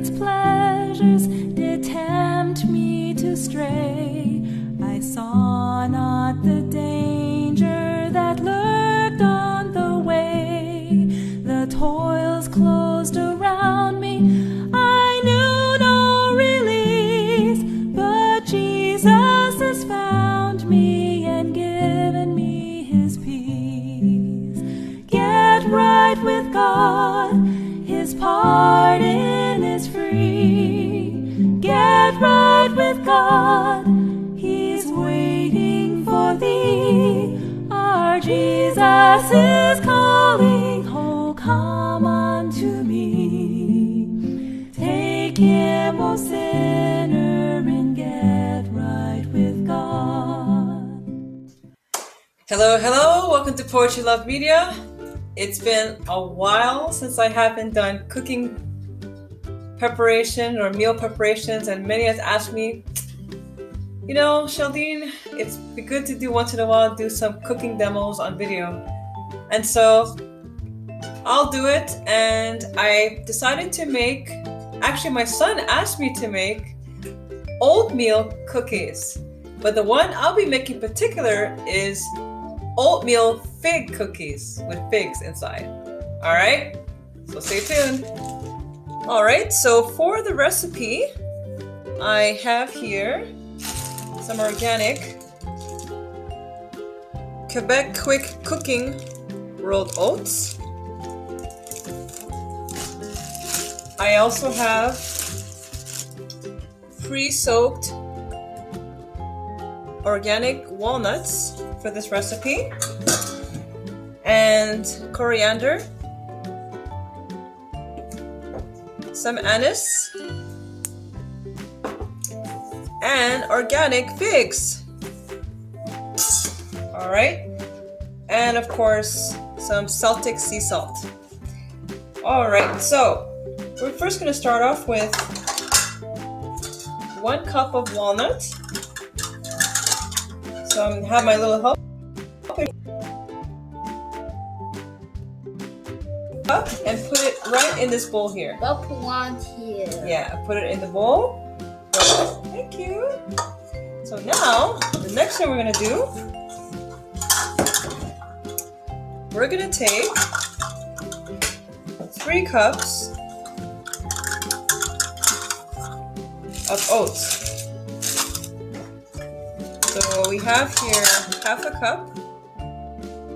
its pleasures did tempt me to stray. I saw not the danger that lurked on the way. The toils closed around me, I knew no release, but Jesus has found me and given me his peace. Get right with God, his pardon is free. Get right with God, he's waiting for thee. Our Jesus is calling, oh come unto me. Take him, O sinner, and get right with God. Hello, welcome to Poetry Love Media. It's been a while since I haven't done cooking preparation or meal preparations, and many have asked me, you know, Sheldine, it's be good to do once in a while, do some cooking demos on video. And so I'll do it, and I decided to make, actually my son asked me to make oatmeal cookies. But the one I'll be making in particular is oatmeal fig cookies with figs inside. All right, so stay tuned. All right, so for the recipe, I have here some organic Quebec Quick Cooking rolled oats. I also have pre-soaked organic walnuts for this recipe, and coriander, some anise, and organic figs. All right, and of course some Celtic sea salt. All right, so we're first going to start off with 1 cup of walnut. So I'm going to have my little helper up and put it right in this bowl here. I'll put one here. Yeah, put it in the bowl. Thank you. So now, the next thing we're going to do, we're going to take 3 cups of oats. So we have here half a cup,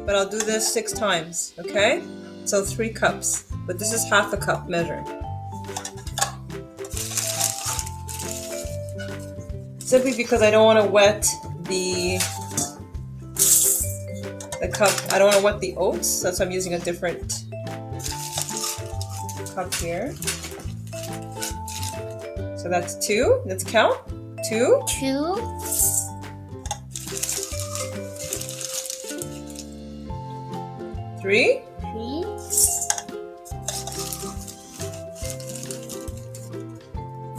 but I'll do this 6 times, okay? So 3 cups, but this is half a cup measure. Simply because I don't want to wet the cup. I don't want to wet the oats, so I'm using a different cup here. So that's 2. Let's count. 2. 3.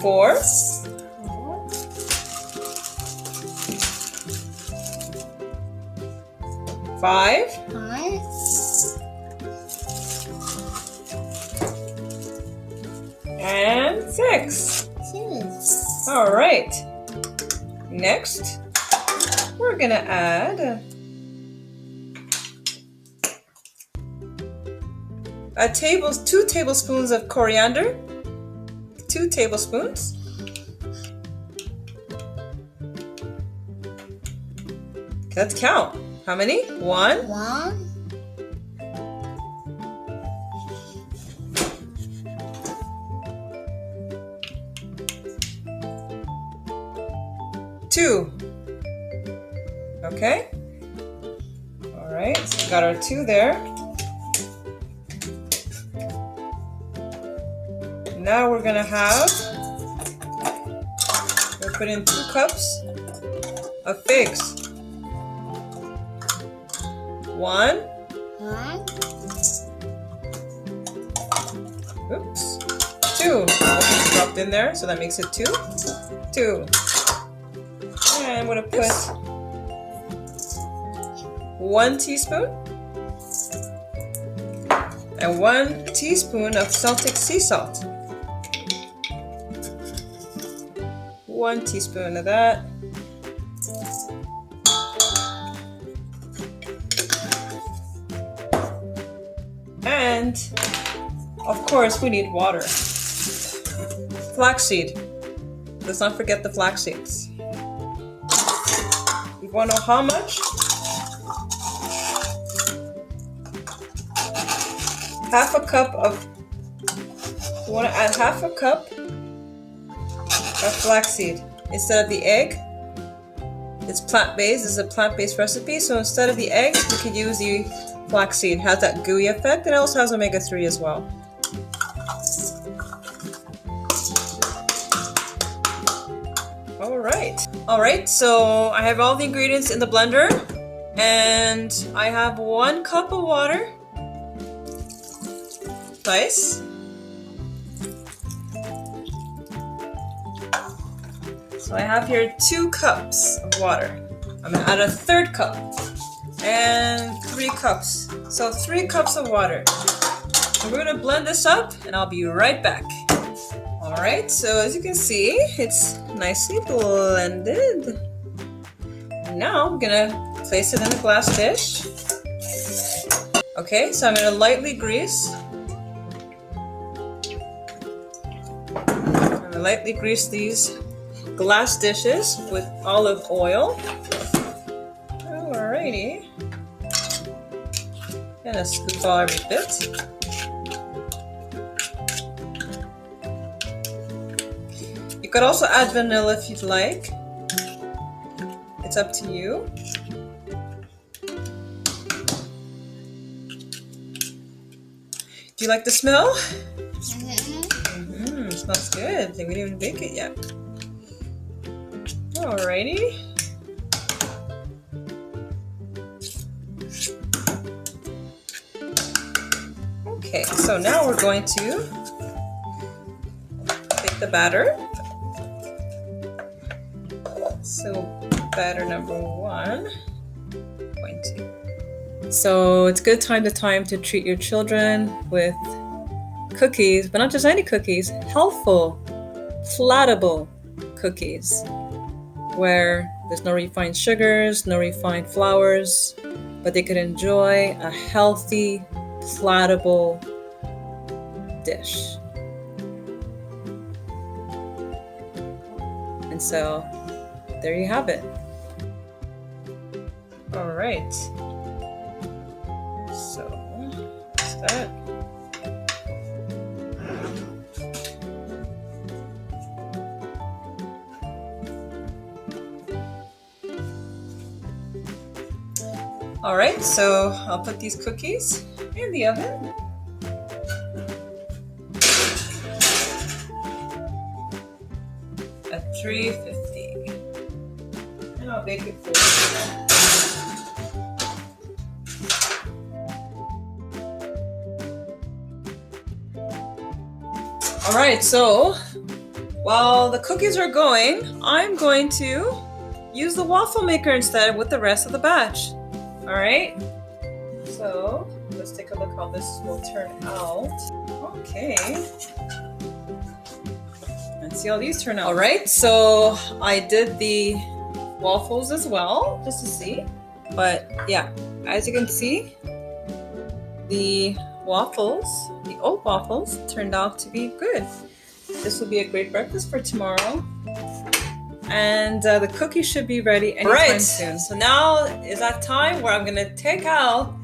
4. 5. And 6. All right. Next, we're gonna add 2 tablespoons of coriander. 2 tablespoons. Let's count. How many? 1. 2. Okay. All right. So we got our 2 there. Now we're gonna put in 2 cups of figs. 1. Oops. 2. Dropped in there, so that makes it 2. 2. And I'm gonna put 1 teaspoon and 1 teaspoon of Celtic sea salt. 1 teaspoon of that. And of course we need water. Flaxseed. Let's not forget the flax seeds. You want to know how much? Half a cup of, you want to add half a cup of flaxseed instead of the egg. It's plant-based. This is a plant-based recipe, so instead of the eggs, we could use the flaxseed. It has that gooey effect, and it also has omega-3 as well. Alright, so I have all the ingredients in the blender, and I have 1 cup of water. Nice. So I have here 2 cups of water. I'm gonna add a 3rd cup and 3 cups. So 3 cups of water. And we're gonna blend this up, and I'll be right back. Alright, so as you can see, it's nicely blended. Now I'm gonna place it in a glass dish. Okay, so I'm gonna lightly grease. I'm gonna lightly grease these glass dishes with olive oil. Alrighty. Gonna scoop all every bit. You could also add vanilla if you'd like. It's up to you. Do you like the smell? Mm-hmm. Smells good. We didn't even bake it yet. Alrighty. Okay, so now we're going to take the batter. So batter number 1.2. So it's good time to treat your children with cookies, but not just any cookies, healthful, palatable cookies, where there's no refined sugars, no refined flours, but they could enjoy a healthy, palatable dish. And so there you have it. All right. So that's that. All right, so I'll put these cookies in the oven. At 350. And I'll bake it for All right, so while the cookies are going, I'm going to use the waffle maker instead with the rest of the batch. All right, so let's take a look how this will turn out. Okay, let's see how these turn out. All right, so I did the waffles as well, just to see. But yeah, as you can see, the oat waffles turned out to be good. This will be a great breakfast for tomorrow. And the cookies should be ready anytime soon. So now is that time where I'm gonna take out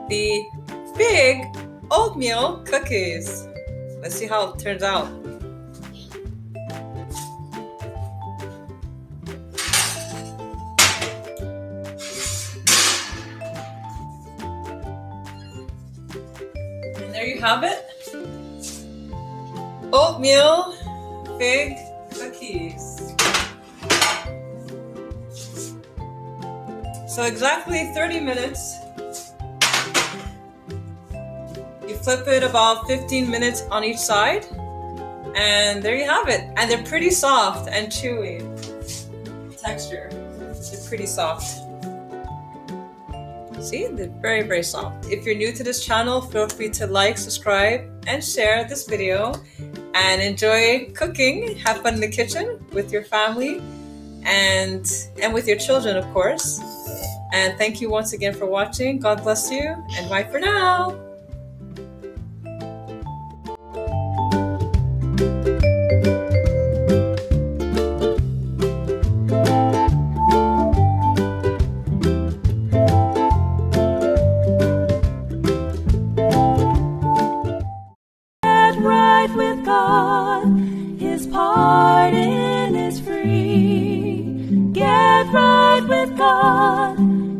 the Fig oatmeal cookies. Let's see how it turns out. And there you have it. Oatmeal Fig cookies. So exactly 30 minutes. You flip it about 15 minutes on each side. And there you have it. And they're pretty soft and chewy. Texture. They're pretty soft. See, they're very, very soft. If you're new to this channel, feel free to like, subscribe, and share this video. and enjoy cooking. Have fun in the kitchen with your family and with your children, of course. And thank you once again for watching. God bless you, and bye for now. Get right with God, His pardon is free. Get right with God,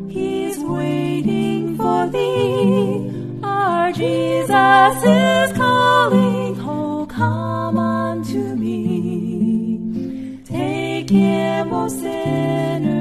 He's waiting for thee. Our Jesus is calling, oh come unto me. Take Him, O sinner.